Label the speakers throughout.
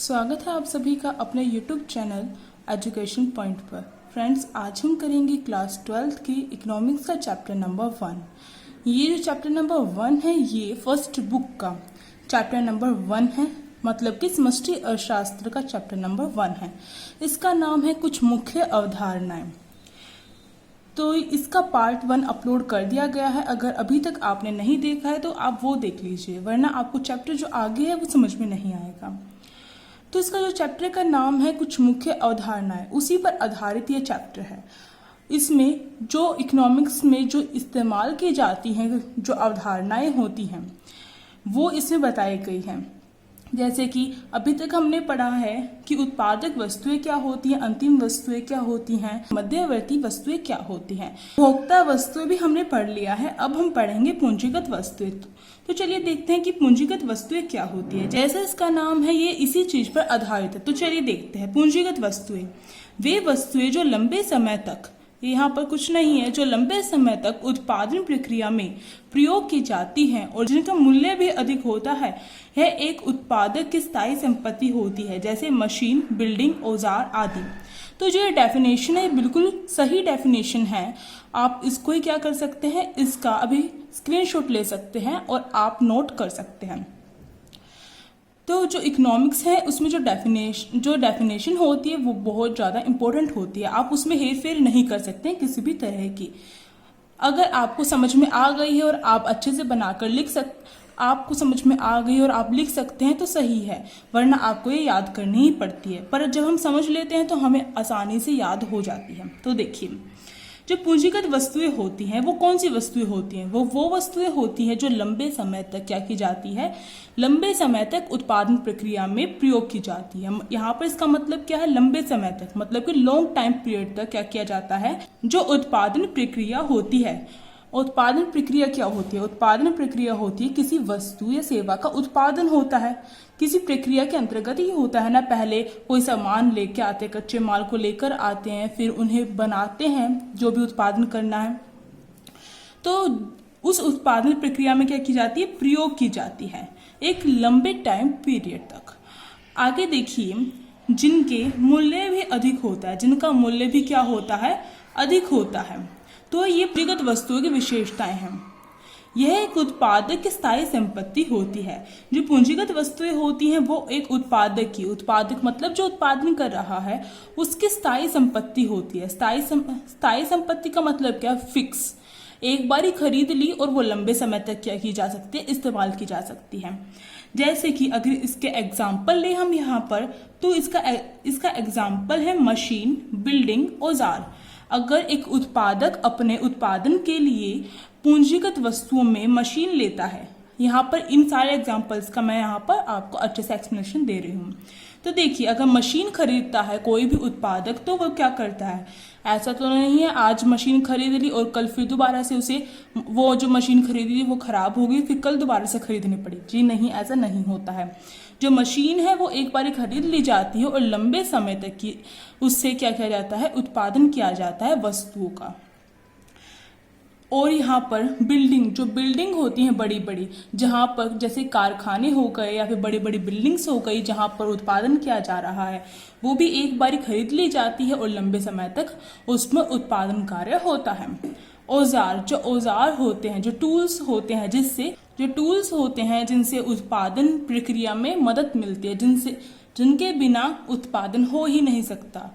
Speaker 1: स्वागत है आप सभी का अपने YouTube चैनल एजुकेशन पॉइंट पर। फ्रेंड्स, आज हम करेंगे क्लास 12th की इकोनॉमिक्स का चैप्टर नंबर 1। ये जो चैप्टर नंबर 1 है ये फर्स्ट बुक का चैप्टर नंबर 1 है, मतलब कि समष्टि अर्थशास्त्र का चैप्टर नंबर 1 है। इसका नाम है कुछ मुख्य अवधारणाएं। तो इसका पार्ट 1 अपलोड कर दिया गया है। अगर अभी तक आपने नहीं देखा है तो आप वो देख लीजिए, वरना आपको चैप्टर जो आगे है वो समझ में नहीं आएगा। तो इसका जो चैप्टर का नाम है कुछ मुख्य अवधारणाएं, उसी पर आधारित ये चैप्टर है। इसमें जो इकोनॉमिक्स में जो इस्तेमाल की जाती हैं जो अवधारणाएं होती हैं वो इसमें बताई गई हैं। जैसे कि अभी तक हमने पढ़ा है कि उत्पादक वस्तुएं क्या होती हैं, अंतिम वस्तुएं क्या होती हैं, मध्यवर्ती वस्तुएं क्या होती हैं, उपभोक्ता वस्तुएं भी हमने पढ़ लिया है। अब हम पढ़ेंगे पूंजीगत वस्तुएं। तो चलिए देखते हैं कि पूंजीगत वस्तुएं क्या होती है। जैसा इसका नाम है ये इसी चीज पर आधारित है। तो चलिए देखते हैं पूंजीगत वस्तुएं। वे वस्तुएं जो लंबे समय तक, यहाँ पर कुछ नहीं है, जो लंबे समय तक उत्पादन प्रक्रिया में प्रयोग की जाती हैं और जिनका मूल्य भी अधिक होता है, यह एक उत्पादक की स्थायी संपत्ति होती है, जैसे मशीन, बिल्डिंग, औजार आदि। तो जो डेफिनेशन है बिल्कुल सही डेफिनेशन है। आप इसको ही क्या कर सकते हैं, इसका अभी स्क्रीनशॉट ले सकते हैं और आप नोट कर सकते हैं। तो जो इकोनॉमिक्स है उसमें जो डेफिनेशन होती है वो बहुत ज़्यादा इंपॉर्टेंट होती है। आप उसमें हेर फेर नहीं कर सकते किसी भी तरह की। अगर आपको समझ में आ गई है और आप अच्छे से बनाकर आपको समझ में आ गई और आप लिख सकते हैं तो सही है, वरना आपको ये याद करनी ही पड़ती है। पर जब हम समझ लेते हैं तो हमें आसानी से याद हो जाती है। तो देखिए, जो पूंजीगत वस्तुएं होती हैं वो कौन सी वस्तुएं होती हैं? वो वस्तुएं होती हैं जो लंबे समय तक क्या की जाती है, लंबे समय तक उत्पादन प्रक्रिया में प्रयोग की जाती है। यहाँ पर इसका मतलब क्या है, लंबे समय तक, मतलब कि लॉन्ग टाइम पीरियड तक क्या किया जाता है, जो उत्पादन प्रक्रिया होती है। उत्पादन प्रक्रिया क्या होती है? उत्पादन प्रक्रिया होती है किसी वस्तु या सेवा का उत्पादन होता है। किसी प्रक्रिया के अंतर्गत ही होता है ना। पहले कोई सामान लेके आते हैं, कच्चे माल को लेकर आते हैं, फिर उन्हें बनाते हैं जो भी उत्पादन करना है। तो उस उत्पादन प्रक्रिया में क्या की जाती है, प्रयोग की जाती है एक लंबे टाइम पीरियड तक। आगे देखिए, जिनके मूल्य भी अधिक होता है, जिनका मूल्य भी क्या होता है, अधिक होता है। तो ये पूंजीगत वस्तुओं की विशेषताएं हैं। यह एक उत्पादक की स्थायी संपत्ति होती है। जो पूंजीगत वस्तुएं होती हैं वो एक उत्पादक मतलब जो उत्पादन कर रहा है उसकी स्थायी संपत्ति होती है। स्थायी संपत्ति का मतलब क्या, फिक्स। एक बार ही खरीद ली और वो लंबे समय तक क्या की जा सकती है, इस्तेमाल की जा सकती है। जैसे कि अगर इसके एग्जाम्पल ले हम यहाँ पर, तो इसका एग्जाम्पल है मशीन, बिल्डिंग, औजार। अगर एक उत्पादक अपने उत्पादन के लिए पूंजीगत वस्तुओं में मशीन लेता है, यहाँ पर इन सारे एग्जांपल्स का मैं यहाँ पर आपको अच्छे से एक्सप्लेनेशन दे रही हूँ। तो देखिए, अगर मशीन खरीदता है कोई भी उत्पादक, तो वो क्या करता है, ऐसा तो नहीं है आज मशीन खरीद ली और कल फिर दोबारा से उसे वो जो मशीन खरीदी थी वो खराब हो गई, फिर कल दोबारा से खरीदनी पड़ी। जी नहीं, ऐसा नहीं होता है। जो मशीन है वो एक बार खरीद ली जाती है और लंबे समय तक की उससे क्या किया जाता है, उत्पादन किया जाता है वस्तुओं का। और यहाँ पर जो बिल्डिंग होती हैं बड़ी बड़ी, जहाँ पर जैसे कारखाने हो गए या फिर बड़ी बड़ी बिल्डिंग्स हो गई जहाँ पर उत्पादन किया जा रहा है, वो भी एक बार खरीद ली जाती है और लंबे समय तक उसमें उत्पादन कार्य होता है। औजार होते हैं, जो टूल्स होते हैं जिनसे उत्पादन प्रक्रिया में मदद मिलती है, जिनके बिना उत्पादन हो ही नहीं सकता।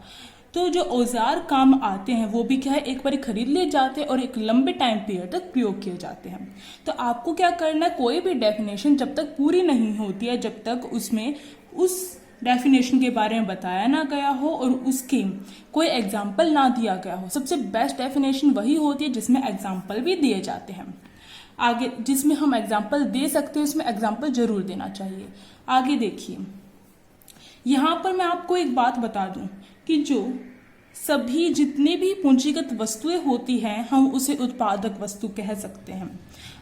Speaker 1: तो जो औजार काम आते हैं वो भी क्या है, एक बार खरीद लिए जाते हैं और एक लंबे टाइम पीरियड तक प्रयोग किए जाते हैं। तो आपको क्या करना है, कोई भी डेफिनेशन जब तक पूरी नहीं होती है, जब तक उसमें उस डेफिनेशन के बारे में बताया ना गया हो और उसके कोई एग्जाम्पल ना दिया गया हो। सबसे बेस्ट डेफिनेशन वही होती है जिसमें एग्जाम्पल भी दिए जाते हैं। आगे जिसमें हम एग्जाम्पल दे सकते हैं उसमें एग्जाम्पल जरूर देना चाहिए। आगे देखिए, यहाँ पर मैं आपको एक बात बता दूं कि जितने भी पूंजीगत वस्तुएं होती हैं हम उसे उत्पादक वस्तु कह सकते हैं।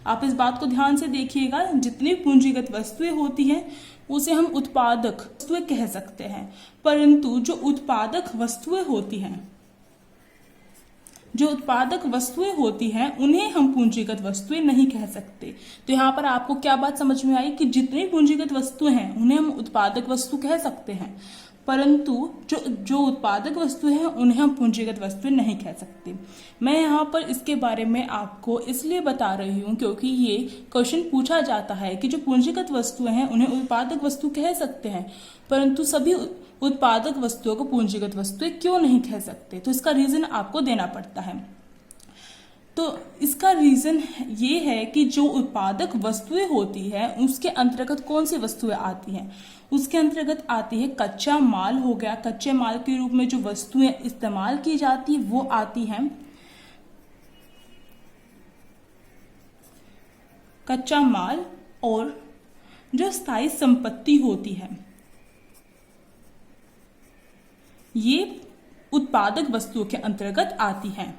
Speaker 1: आप इस बात को ध्यान से देखिएगा, जितनी पूंजीगत वस्तुएं होती हैं उसे हम उत्पादक वस्तुएं कह सकते हैं। परंतु जो उत्पादक वस्तुएं होती हैं जो उत्पादक वस्तुएं होती हैं उन्हें हम पूंजीगत वस्तुएं नहीं कह सकते। तो यहाँ पर आपको क्या बात समझ में आई कि जितनी पूंजीगत वस्तुएं हैं उन्हें हम उत्पादक वस्तु कह सकते हैं, परंतु जो उत्पादक वस्तु है उन्हें हम पूंजीगत वस्तुएं नहीं कह सकते। मैं यहाँ पर इसके बारे में आपको इसलिए बता रही हूँ क्योंकि ये क्वेश्चन पूछा जाता है कि जो पूंजीगत वस्तुएं हैं उन्हें उत्पादक वस्तु कह सकते हैं, परंतु सभी उत्पादक वस्तुओं को पूंजीगत वस्तुएं क्यों नहीं कह सकते। तो इसका रीजन आपको देना पड़ता है। तो इसका रीजन ये है कि जो उत्पादक वस्तुएं होती है उसके अंतर्गत कौन सी वस्तुएं आती हैं। उसके अंतर्गत आती है कच्चा माल हो गया, कच्चे माल के रूप में जो वस्तुएं इस्तेमाल की जाती वो आती हैं कच्चा माल, और जो स्थायी संपत्ति होती है ये उत्पादक वस्तुओं के अंतर्गत आती हैं।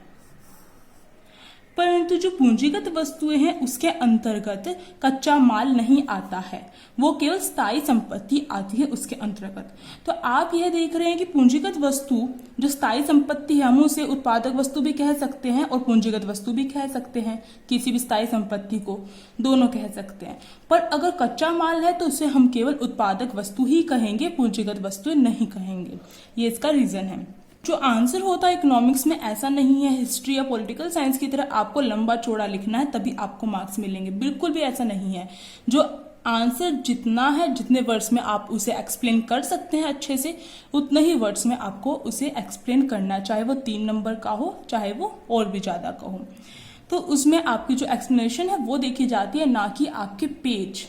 Speaker 1: परंतु जो पूंजीगत वस्तुएं हैं उसके अंतर्गत कच्चा माल नहीं आता है, वो केवल स्थायी संपत्ति आती है उसके अंतर्गत। तो आप यह देख रहे हैं कि पूंजीगत वस्तु जो स्थायी संपत्ति है हम उसे उत्पादक वस्तु भी कह सकते हैं और पूंजीगत वस्तु भी कह सकते हैं, किसी भी स्थायी संपत्ति को दोनों कह सकते हैं। पर अगर कच्चा माल है तो उसे हम केवल उत्पादक वस्तु ही कहेंगे, पूंजीगत वस्तुएं नहीं कहेंगे। ये इसका रीजन है। जो आंसर होता है इकोनॉमिक्स में ऐसा नहीं है हिस्ट्री या पॉलिटिकल साइंस की तरह आपको लंबा चौड़ा लिखना है तभी आपको मार्क्स मिलेंगे, बिल्कुल भी ऐसा नहीं है। जो आंसर जितना है, जितने वर्ड्स में आप उसे एक्सप्लेन कर सकते हैं अच्छे से, उतने ही वर्ड्स में आपको उसे एक्सप्लेन करना, चाहे वो 3 नंबर का हो चाहे वो और भी ज्यादा का हो। तो उसमें आपकी जो एक्सप्लेनेशन है वो देखी जाती है, ना कि आपके पेज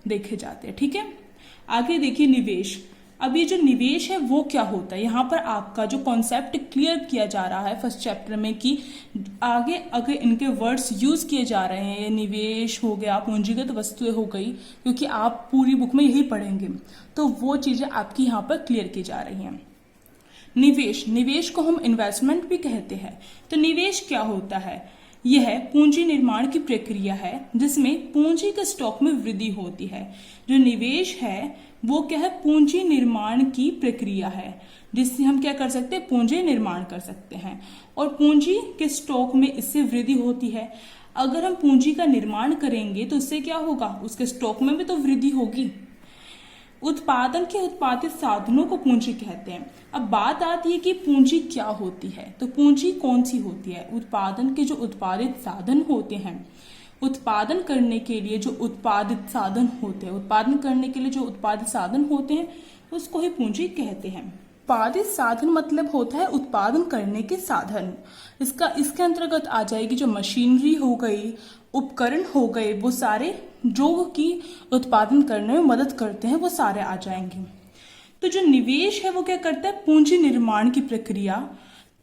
Speaker 1: देखे जाते हैं। ठीक है, आगे देखिए निवेश। अब ये जो निवेश है वो क्या होता है, यहाँ पर आपका जो कॉन्सेप्ट क्लियर किया जा रहा है फर्स्ट चैप्टर में कि आगे अगर इनके वर्ड्स यूज किए जा रहे हैं, ये निवेश हो गया, पूंजीगत वस्तुएं हो गई, क्योंकि आप पूरी बुक में यही पढ़ेंगे, तो वो चीजें आपकी यहाँ पर क्लियर की जा रही हैं। निवेश को हम इन्वेस्टमेंट भी कहते हैं। तो निवेश क्या होता है, यह पूंजी निर्माण की प्रक्रिया है जिसमें पूंजी के स्टॉक में वृद्धि होती है। जो निवेश है वो क्या है, पूंजी निर्माण की प्रक्रिया है जिससे हम क्या कर सकते हैं, पूंजी निर्माण कर सकते हैं, और पूंजी के स्टॉक में इससे वृद्धि होती है। अगर हम पूंजी का निर्माण करेंगे तो इससे क्या होगा, उसके स्टॉक में भी तो वृद्धि होगी। उत्पादन के उत्पादित साधनों को पूंजी कहते हैं। अब बात आती है कि पूंजी क्या होती है। तो पूंजी कौन सी होती है, उत्पादन के जो उत्पादित साधन होते हैं, उत्पादन करने के लिए जो उत्पादित साधन होते हैं, उत्पादन करने के लिए जो उत्पादित साधन होते हैं उसको ही पूंजी कहते हैं। उत्पादित साधन मतलब होता है उत्पादन करने के साधन। इसके अंतर्गत आ जाएगी जो मशीनरी हो गई, उपकरण हो गए, वो सारे जो कि उत्पादन करने में मदद करते हैं वो सारे आ जाएंगे। तो जो निवेश है वो क्या करता है, पूंजी निर्माण की प्रक्रिया,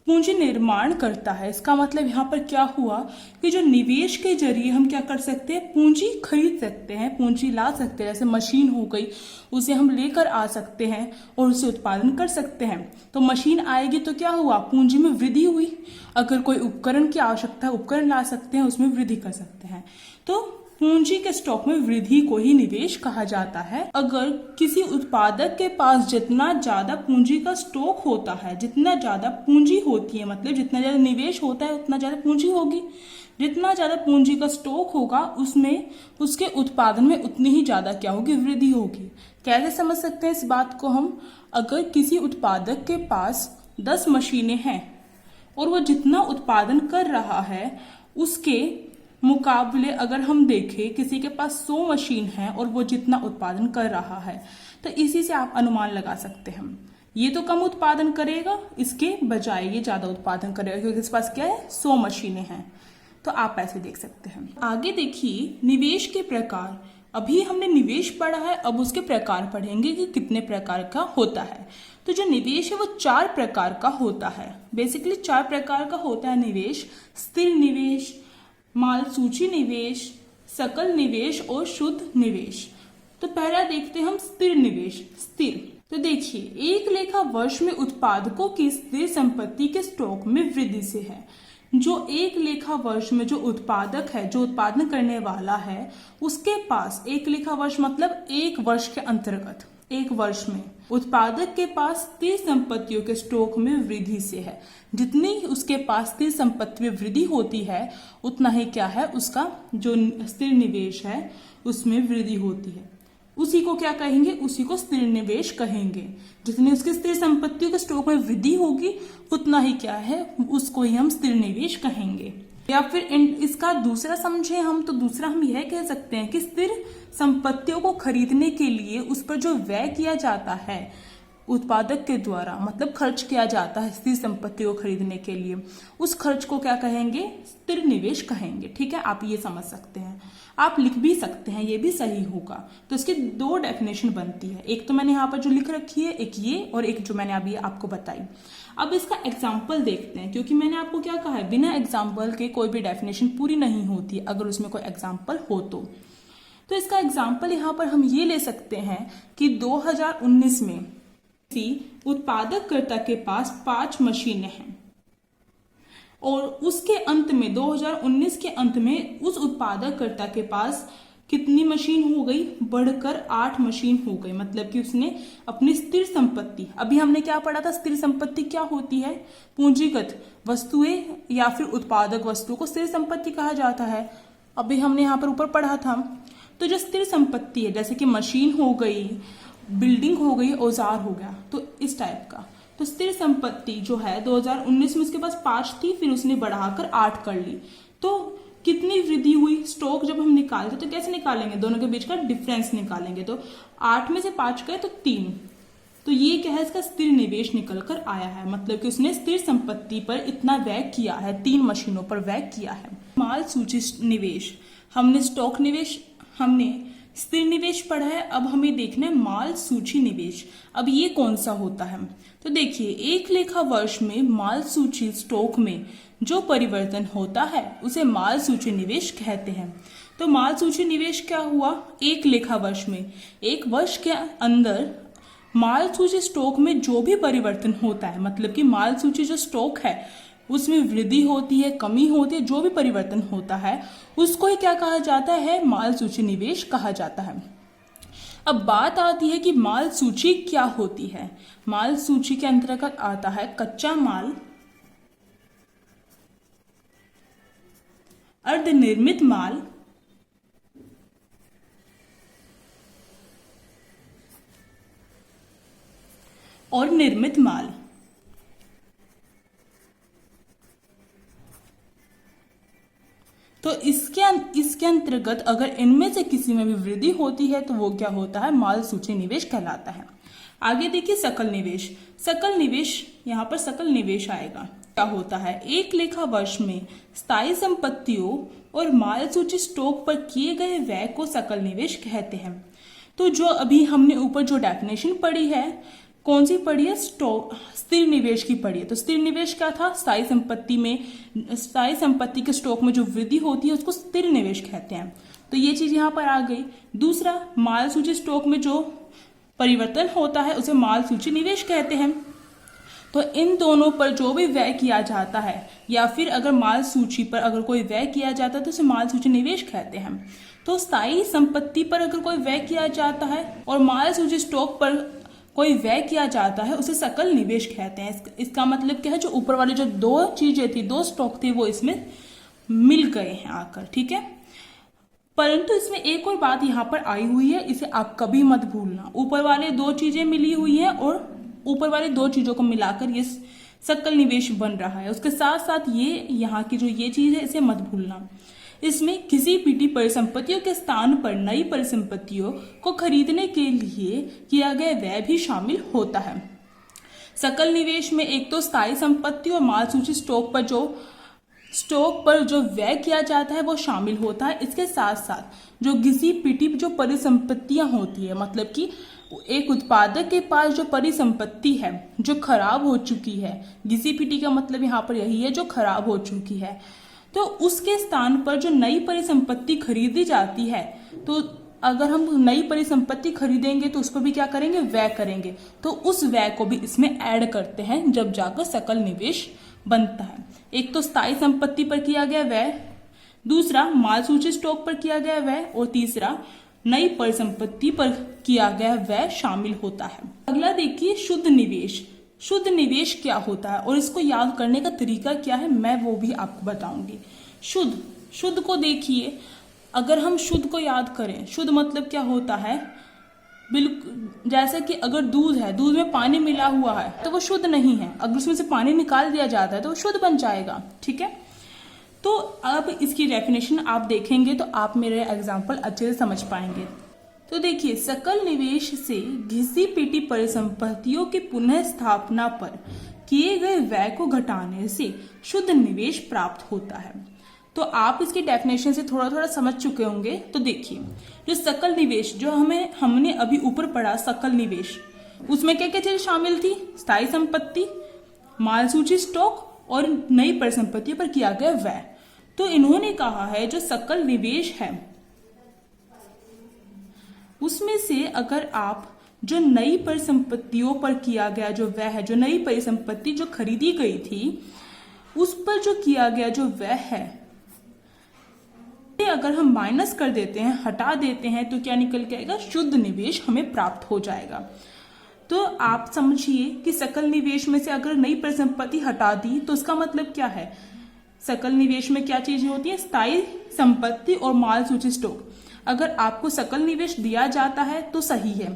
Speaker 1: पूंजी निर्माण करता है। इसका मतलब यहाँ पर क्या हुआ कि जो निवेश के जरिए हम क्या कर सकते हैं, पूंजी खरीद सकते हैं, पूंजी ला सकते हैं। जैसे मशीन हो गई, उसे हम लेकर आ सकते हैं और उसे उत्पादन कर सकते हैं। तो मशीन आएगी तो क्या हुआ, पूंजी में वृद्धि हुई। अगर कोई उपकरण की आवश्यकता है, उपकरण ला सकते हैं, उसमें वृद्धि कर सकते हैं। तो पूंजी के स्टॉक में वृद्धि को ही निवेश कहा जाता है। अगर किसी उत्पादक के पास जितना ज्यादा पूंजी का स्टॉक होता है, जितना ज्यादा पूंजी होती है, मतलब जितना ज्यादा निवेश होता है उतना ज्यादा पूंजी होगी। जितना ज्यादा पूंजी का स्टॉक होगा उसमें उसके उत्पादन में उतनी ही ज्यादा क्या होगी, वृद्धि होगी। कैसे समझ सकते हैं इस बात को हम, अगर किसी उत्पादक के पास 10 मशीनें हैं और वो जितना उत्पादन कर रहा है उसके मुकाबले अगर हम देखें किसी के पास 100 मशीन है और वो जितना उत्पादन कर रहा है, तो इसी से आप अनुमान लगा सकते हैं ये तो कम उत्पादन करेगा, इसके बजाय ये ज्यादा उत्पादन करेगा क्योंकि इसके पास क्या है, 100 मशीनें हैं। तो आप ऐसे देख सकते हैं। आगे देखिए निवेश के प्रकार। अभी हमने निवेश पढ़ा है, अब उसके प्रकार पढ़ेंगे कि कितने प्रकार का होता है। तो जो निवेश है वो 4 प्रकार का होता है। बेसिकली 4 प्रकार का होता है निवेश। स्थिर निवेश, माल सूची निवेश, सकल निवेश और शुद्ध निवेश। तो पहला देखते हैं हम स्थिर निवेश। स्थिर, तो देखिए एक लेखा वर्ष में उत्पादकों की स्थिर संपत्ति के स्टॉक में वृद्धि से है। जो एक लेखा वर्ष में जो उत्पादक है, जो उत्पादन करने वाला है, उसके पास एक लेखा वर्ष मतलब 1 वर्ष के अंतर्गत एक वर्ष में उत्पादक के पास स्थिर संपत्तियों के स्टॉक में वृद्धि से है। जितनी उसके पास स्थिर संपत्ति में वृद्धि होती है उतना ही क्या है, उसका जो स्थिर निवेश है उसमें वृद्धि होती है। उसी को क्या कहेंगे, उसी को स्थिर निवेश कहेंगे। जितनी उसकी स्थिर संपत्तियों के स्टॉक में वृद्धि होगी उतना ही क्या है, उसको ही हम स्थिर निवेश कहेंगे। या फिर इसका दूसरा समझे हम तो दूसरा हम यह कह सकते हैं कि स्थिर संपत्तियों को खरीदने के लिए उस पर जो व्यय किया जाता है उत्पादक के द्वारा, मतलब खर्च किया जाता है स्थिर संपत्ति को खरीदने के लिए, उस खर्च को क्या कहेंगे, स्थिर निवेश कहेंगे। ठीक है, आप ये समझ सकते हैं, आप लिख भी सकते हैं, ये भी सही होगा। तो इसकी दो डेफिनेशन बनती है, एक तो मैंने यहाँ पर जो लिख रखी है, एक ये और एक जो मैंने अभी आपको बताई। अब इसका एग्जाम्पल देखते हैं, क्योंकि मैंने आपको क्या कहा है, बिना एग्जाम्पल के कोई भी डेफिनेशन पूरी नहीं होती अगर उसमें कोई एग्जाम्पल हो तो इसका एग्जाम्पल यहाँ पर हम ये ले सकते हैं कि 2019 में किसी उत्पादककर्ता के पास 5 मशीनें हैं और उसके अंत में 2019 के अंत में उस उत्पादककर्ता के पास कितनी मशीन हो गई, बढ़कर 8 मशीन हो गई। मतलब कि उसने अपनी स्थिर संपत्ति, अभी हमने क्या पढ़ा था, स्थिर संपत्ति क्या होती है, पूंजीगत वस्तुएं या फिर उत्पादक वस्तुओं को स्थिर संपत्ति कहा जाता है। अभी हमने यहाँ पर ऊपर पढ़ा था। तो जो स्थिर संपत्ति है, जैसे कि मशीन हो गई, बिल्डिंग हो गई, औजार हो गया, तो इस टाइप का। तो स्थिर संपत्ति जो है 2019 में उसके पास 5 थी, फिर उसने बढ़ाकर 8 कर ली। तो कितनी वृद्धि हुई, स्टॉक जब हम निकालते तो कैसे निकालेंगे, दोनों के बीच का डिफरेंस निकालेंगे। तो 8 में से 5 गए तो 3, तो ये क्या है, इसका स्थिर निवेश निकल कर आया है। मतलब कि उसने स्थिर संपत्ति पर इतना व्यय किया है, 3 मशीनों पर व्यय किया है। माल सूची निवेश, हमने स्टॉक निवेश, हमने स्थिर निवेश पढ़ा है, अब हमें देखना है माल सूची निवेश। अब ये कौन सा होता है, तो देखिए, एक लेखा वर्ष में माल सूची स्टॉक में जो परिवर्तन होता है उसे माल सूची निवेश कहते हैं। तो माल सूची निवेश क्या हुआ, एक लेखा वर्ष में, एक वर्ष के अंदर माल सूची स्टॉक में जो भी परिवर्तन होता है, मतलब कि माल सूची जो स्टॉक है उसमें वृद्धि होती है, कमी होती है, जो भी परिवर्तन होता है उसको ही क्या कहा जाता है, माल सूची निवेश कहा जाता है। अब बात आती है कि माल सूची क्या होती है। माल सूची के अंतर्गत आता है कच्चा माल, अर्धनिर्मित माल, और निर्मित माल। तो इसके अंतर्गत अगर इनमें से किसी में भी वृद्धि होती है तो वो क्या होता है, माल सूची निवेश कहलाता है। आगे देखिए सकल निवेश। सकल निवेश, यहाँ पर सकल निवेश आएगा। क्या होता है, एक लेखा वर्ष में स्थायी संपत्तियों और माल सूची स्टॉक पर किए गए व्यय को सकल निवेश कहते हैं। तो जो अभी हमने ऊपर जो डेफिनेशन पढ़ी है, कौन सी पढ़ी है, स्थिर निवेश की पढ़ी है। तो स्थिर निवेश क्या था, स्थायी संपत्ति में, स्थायी संपत्ति के स्टॉक में जो वृद्धि होती है उसको स्थिर निवेश कहते हैं। तो ये चीज यहाँ पर आ गई। दूसरा, माल सूची स्टॉक में जो परिवर्तन होता है उसे माल सूची निवेश कहते हैं। तो इन दोनों पर जो भी व्यय किया जाता है, या फिर अगर माल सूची पर अगर कोई व्यय किया जाता है तो उसे माल सूची निवेश कहते हैं। तो स्थायी संपत्ति पर अगर कोई व्यय किया जाता है और माल सूची स्टॉक पर कोई व्यय किया जाता है उसे सकल निवेश कहते हैं। इसका मतलब क्या है, जो ऊपर वाली जो 2 चीजें थी, 2 स्टॉक थे, वो इसमें मिल गए हैं आकर। ठीक है, परंतु इसमें एक और बात यहाँ पर आई हुई है, इसे आप कभी मत भूलना। ऊपर वाले 2 चीजें मिली हुई हैं और ऊपर वाले 2 चीजों को मिलाकर ये सकल निवेश बन रहा है। उसके साथ साथ ये यहाँ की जो ये चीज है इसे मत भूलना। इसमें किसी पीटी परिसंपत्तियों के स्थान पर नई परिसंपत्तियों को खरीदने के लिए किया गया व्यय भी शामिल होता है। सकल निवेश में एक तो स्थायी संपत्ति और माल सूची स्टॉक पर जो व्यय किया जाता है वो शामिल होता है। इसके साथ साथ जो घिसी पिटी जो परिसंपत्तियां होती है, मतलब कि एक उत्पादक के पास जो परिसंपत्ति है जो खराब हो चुकी है, घिसी पिटी का मतलब यहाँ पर यही है जो खराब हो चुकी है, तो उसके स्थान पर जो नई परिसंपत्ति खरीदी जाती है, तो अगर हम नई परिसंपत्ति खरीदेंगे तो उस पर भी क्या करेंगे, व्यय करेंगे। तो उस व्यय को भी इसमें ऐड करते हैं जब जाकर सकल निवेश बनता है। एक तो स्थायी संपत्ति पर किया गया व्यय, दूसरा माल सूची स्टॉक पर किया गया व्यय, और तीसरा नई परिसंपत्ति पर किया गया व्यय शामिल होता है। अगला देखिए शुद्ध निवेश। शुद्ध निवेश क्या होता है और इसको याद करने का तरीका क्या है, मैं वो भी आपको बताऊंगी। शुद्ध को देखिए, अगर हम शुद्ध को याद करें, शुद्ध मतलब क्या होता है, बिल्कुल जैसे कि अगर दूध है, दूध में पानी मिला हुआ है तो वो शुद्ध नहीं है, अगर उसमें से पानी निकाल दिया जाता है तो वो शुद्ध बन जाएगा। ठीक है, तो अब इसकी डेफिनेशन आप देखेंगे तो आप मेरे एग्जाम्पल अच्छे से समझ पाएंगे। तो देखिए, सकल निवेश से घिसी पीटी परिसंपत्तियों की पुनः स्थापना पर किए गए व्यय को घटाने से शुद्ध निवेश प्राप्त होता है। तो आप इसकी डेफिनेशन से थोड़ा थोड़ा समझ चुके होंगे। तो देखिए, जो सकल निवेश जो हमने अभी ऊपर पढ़ा, सकल निवेश, उसमें क्या क्या चीजें शामिल थी, स्थायी संपत्ति, माल सूची स्टॉक और नई परिसंपत्तियों पर किया गया व्यय। तो इन्होंने कहा है जो सकल निवेश है उसमें से अगर आप जो नई परिसंपत्तियों पर किया गया जो व्यय है, जो नई परिसंपत्ति जो खरीदी गई थी उस पर जो किया गया जो व्यय है, अगर हम माइनस कर देते हैं, हटा देते हैं, तो क्या निकल के आएगा, शुद्ध निवेश हमें प्राप्त हो जाएगा। तो आप समझिए कि सकल निवेश में से अगर नई परिसंपत्ति हटा दी तो उसका मतलब क्या है, सकल निवेश में क्या चीजें होती है, स्थायी संपत्ति और माल सूची स्टॉक। अगर आपको सकल निवेश दिया जाता है तो सही है,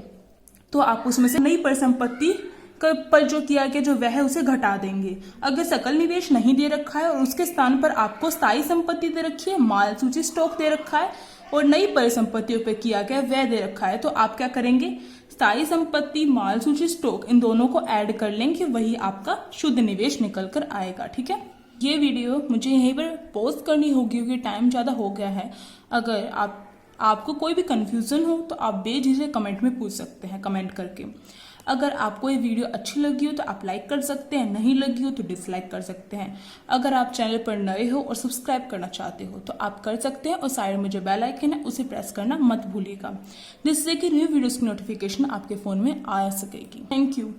Speaker 1: तो आप उसमें से नई परिसंपत्ति पर जो किया गया जो व्यय है उसे घटा देंगे। अगर सकल निवेश नहीं दे रखा है और उसके स्थान पर आपको स्थायी संपत्ति दे रखी है, माल सूची स्टॉक दे रखा है और नई परिसंपत्तियों पर किया गया व्यय दे रखा है, तो आप क्या करेंगे, स्थायी संपत्ति, माल सूची स्टॉक, इन दोनों को ऐड कर लेंगे, वही आपका शुद्ध निवेश निकल कर आएगा। ठीक है, ये वीडियो मुझे यहीं पर पॉज करनी होगी क्योंकि टाइम ज्यादा हो गया है। अगर आपको कोई भी कंफ्यूजन हो तो आप बेझिझक कमेंट में पूछ सकते हैं, कमेंट करके। अगर आपको ये वीडियो अच्छी लगी हो तो आप लाइक कर सकते हैं, नहीं लगी हो तो डिसलाइक कर सकते हैं। अगर आप चैनल पर नए हो और सब्सक्राइब करना चाहते हो तो आप कर सकते हैं और साइड में जो बेल आइकन है उसे प्रेस करना मत भूलिएगा, जिससे कि न्यू वीडियोस की नोटिफिकेशन आपके फोन में आ सकेगी। Thank you.